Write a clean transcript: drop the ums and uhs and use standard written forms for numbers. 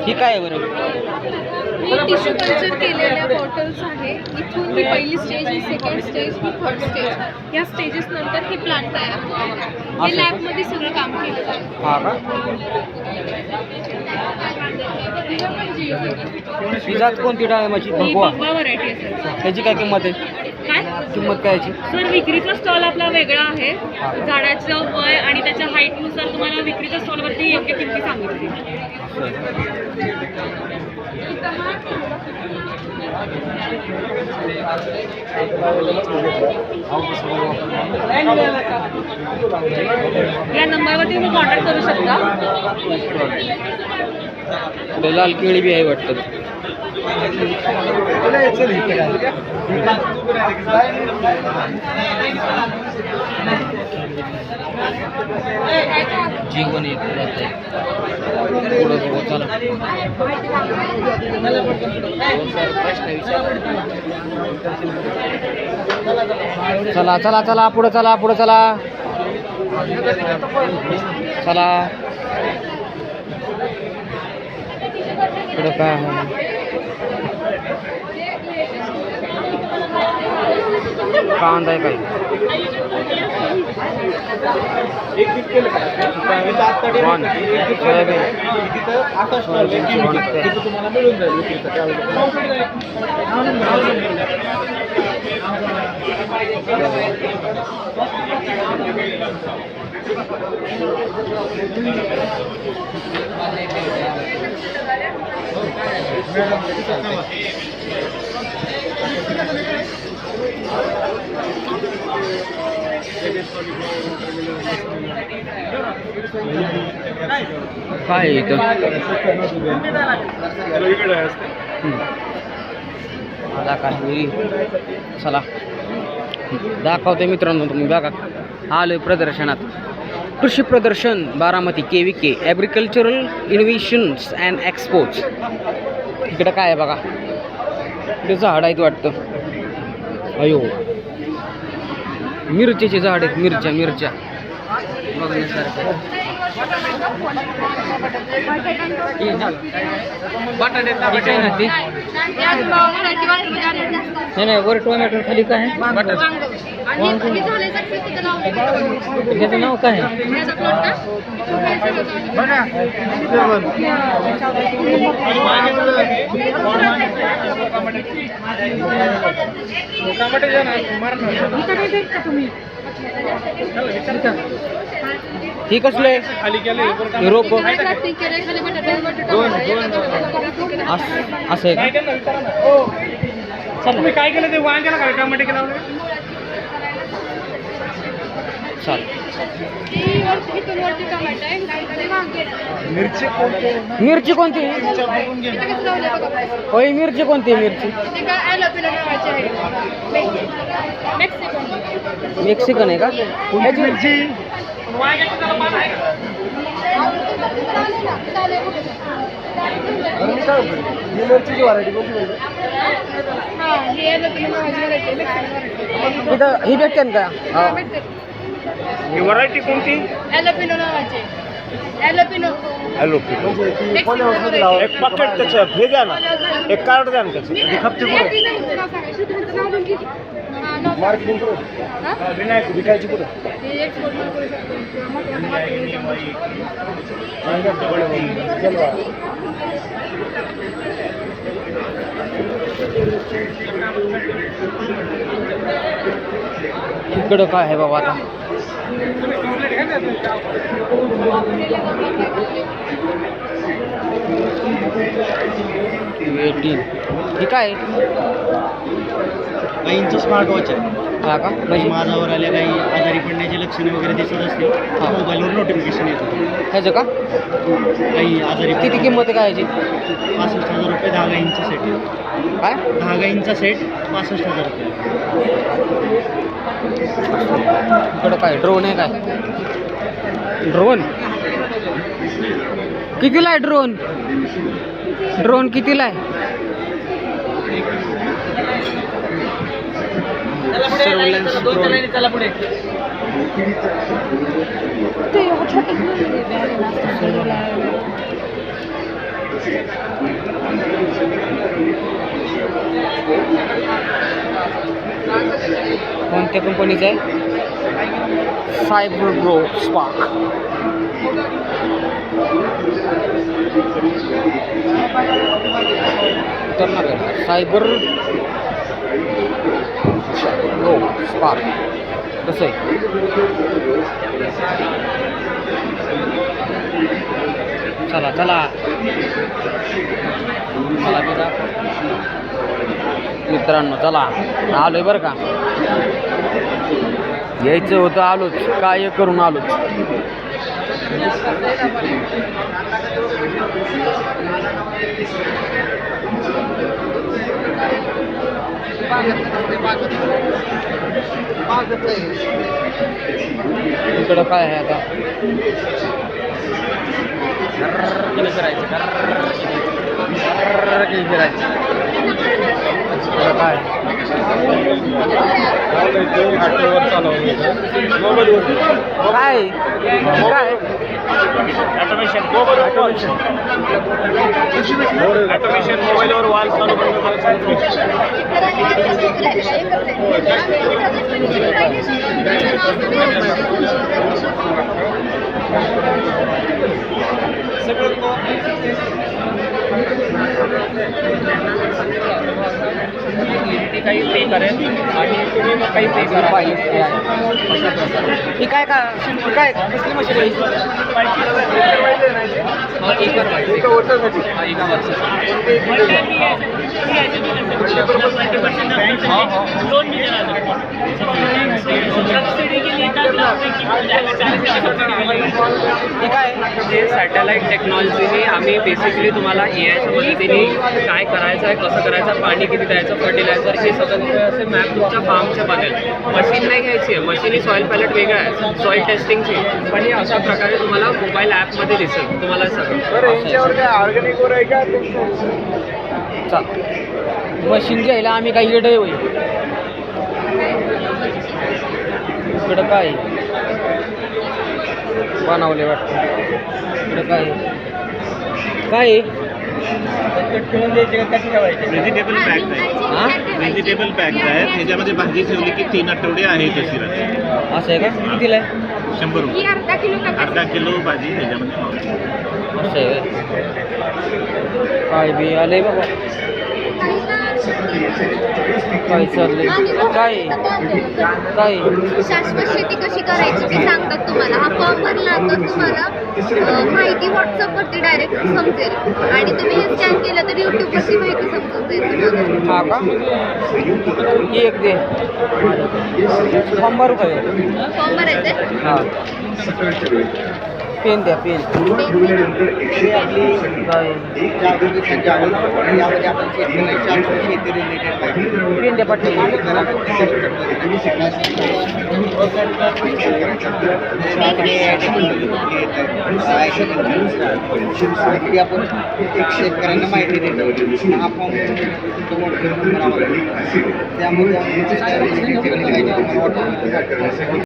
ही काय आहे बरं? ही टिश्यू कल्चर केलेल्या बॉटल्स आहे. इथून ही पहिली स्टेज, ही सेकंड स्टेज, ही थर्ड स्टेज. या स्टेजेस नंतर ही प्लांट तयार होतात. हे लॅबमध्ये सगळं काम केलं जातं. हा का? ही जात कोणती डाळिंबाची? ही भगवा. भगवा व्हरायटी असेल. त्याची काय किंमत आहे? काय किंमत काय याची? सर, विक्रीचा स्टॉल आपला वेगळा आहे. झाडाचं वय आणि त्याच्या हाईटनुसार तुम्हाला विक्रीच्या स्टॉलवरती योग्य किमती सांगितली. या नंबरवरती तुम्ही कॉन्टॅक्ट करू शकता. लाल केळी बी आहे वाटतं. जीवन एक पुढं बघू चला. चला चला चला पुढं चला पुढं चला चला. पुढं काय आहे? कांदा आहे काही. काय इथं मला काही चला दाखवते मित्रांनो. तुम्ही बघा आलोय प्रदर्शनात. कृषी प्रदर्शन Baramati KVK agricultural innovations and exports. इकडं काय आहे बघा. इकडे झाड आहेत वाटतं. अयो मिरचीचे झाड आहेत. मिरच्या बघण्यासारखं. नाही वर टोमॅटो खाली काय आहे? त्याचं नाव काय आहे? ही कसलं आहे? रोप असं आहे का? तुम्ही काय केलं ते वांग्याला काय टमाटे केला चाल. मिरची कोणती? होय मिरची कोणती? मिरची मेक्सिकन आहे का? मिरची ही भेटते का? ही व्हरायटी कोणती? ॲलोपिनो नावाचे. ॲलोपिनो. एक पॅकेट त्याचं हे द्या ना, एक कार्ड द्या ना त्याचं. मार्केटिंग करू विनायक विकायची कुठं? इकडं काय आहे बाबा आता? ही काय? गाईंचं स्मार्ट वॉच आहे. हा का? म्हणजे माझ्यावर आल्या काही आजारी पडण्याची लक्षणे वगैरे दिसत असतील मोबाईलवर नोटिफिकेशन येतं. ह्याचं का? काही आजारी किती किंमत आहे काय याची? 65,000 रुपये 10 गाईंचा सेट आहे. काय? 10 गाईंचा सेट 65,000 रुपये. इकडं काय ड्रोन आहे काय? ड्रोन कितीला आहे? ड्रोन कितीला आहे? Surveillance drone. कोणत्या कंपनीचं आहे? Cyber grow spark. उतरणार आहे सायबर ग्रो स्पार्क. कसं आहे? चला चला चला बघा मित्रांनो, चला आलोय बरं का. यायचं होतं, आलोच. काय करून आलोच. इकडं काय आहे आता? करायचं काय काय ऑटोमेशन मोबाईलवर वाल चालू काही पे करेल आणि तुम्ही मग काही पे करा. ही काय काय कसली मशीन आहे? एका वर्षासाठी. लोन भी देना सबसिडी के लिए ही काय? हे सॅटेलाईट टेक्नॉलॉजीने आम्ही बेसिकली तुम्हाला AIच्या मदतीने काय करायचं आहे, कसं करायचं, पाणी किती द्यायचं, फर्टिलायझर, हे सगळं असे मॅप तुमच्या फार्मच्या बनेल. मशीन नाही घ्यायची आहे. मशीन ही सॉईल पॅलेट वेगळं आहे, सॉईल टेस्टिंगची, पण हे अशा प्रकारे तुम्हाला मोबाईल ॲपमध्ये दिसेल तुम्हाला सगळं. ऑर्गॅनिक वर आहे का? चाल मशीन घ्यायला आम्ही काही इकडे होई. इकडं काय बनवले वाटतं? इकडं काय काय व्हेजिटेबल पॅक आहे. व्हेजिटेबल पॅक आहे. त्याच्यामध्ये भाजी ठेवली की 3 आठवडे आहे तशी राहते. असं आहे का? कितीला आहे? 100 रुपये. ही अर्धा किलो का? अर्धा किलो भाजी त्याच्यामध्ये. असं आहे काय बी आले बाबा. काय चाललंय? काय काय शाश्वत शेती कशी करायची ते सांगतात तुम्हाला. हा फॉर्म भरला तर तुम्हाला माहिती व्हॉट्सअपवरती डायरेक्ट समजेल आणि तुम्ही हे स्कॅन केलं तर यूट्यूबवरती माहिती समजून जाईल. हा का? ही एक दे. फॉर्म भरू काय? फॉर्म भरायचं हां पेन द्या पेन. पेन द्या पटकन. आपण शेतकऱ्यांना माहिती देतो. हा फॉर्म त्यामुळे